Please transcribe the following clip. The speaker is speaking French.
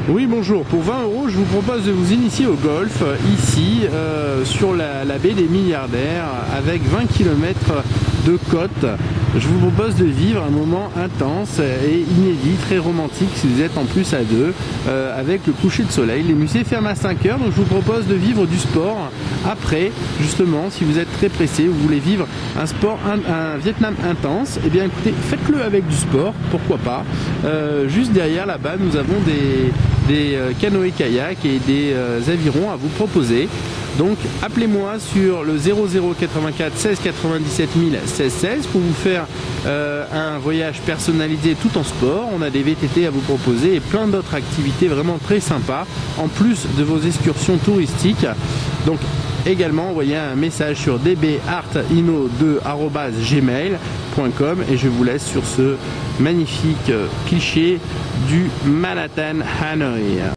Oui, bonjour. Pour 20 €, je vous propose de vous initier au golf ici sur la baie des Milliardaires avec 20 km de côte. Je vous propose de vivre un moment intense et inédit, très romantique si vous êtes en plus à deux, avec le coucher de soleil. Les musées ferment à 5 h, donc je vous propose de vivre du sport après, justement, si vous êtes très pressé, vous voulez vivre un sport, un Vietnam intense, et bien écoutez, faites-le avec du sport, pourquoi pas. Juste derrière là-bas, nous avons des canoës-kayak et des avirons à vous proposer. Donc appelez-moi sur le 00 84 16 97 16 16 pour vous faire un voyage personnalisé tout en sport. On a des VTT à vous proposer et plein d'autres activités vraiment très sympas en plus de vos excursions touristiques. Donc également envoyez un message sur dbartino2@gmail.com et je vous laisse sur ce magnifique cliché du Manhattan Hanoi.